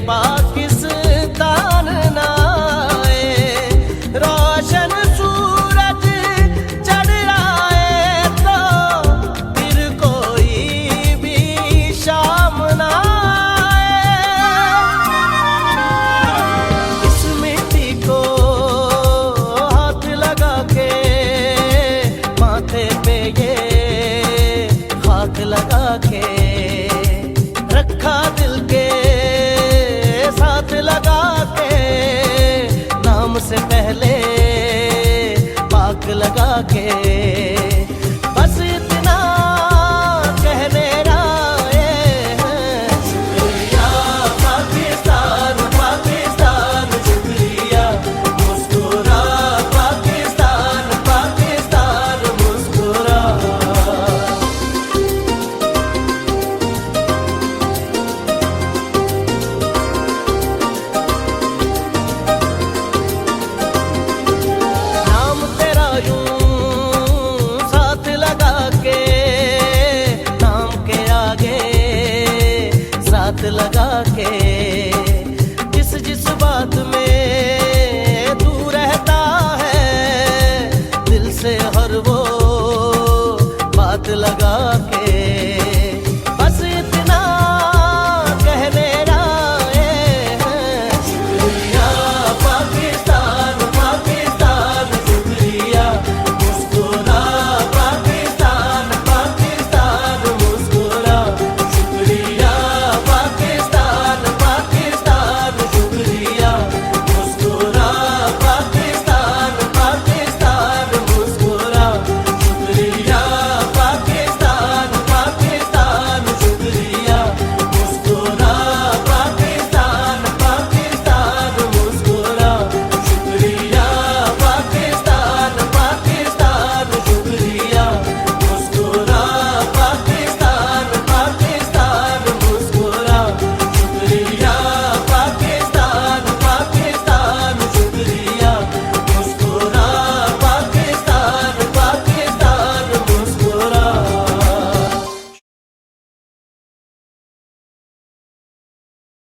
पाकिस्तान ना आए, रोशन सूरज चढ़ आए तो फिर कोई भी शाम ना आए। इस मिट्टी को हाथ लगा के माथे पे ये हाथ लगा के रखा दिल के साथ लगा के, नाम से पहले पाक लगा के, बस इतना कहने आए हैं। शुक्रिया पाकिस्तान पाकिस्तान शुक्रिया, मुस्कुरा पाकिस्तान पाकिस्तान मुस्कुरा। नाम तेरा यूं साथ लगा के, नाम के आगे साथ लगा के,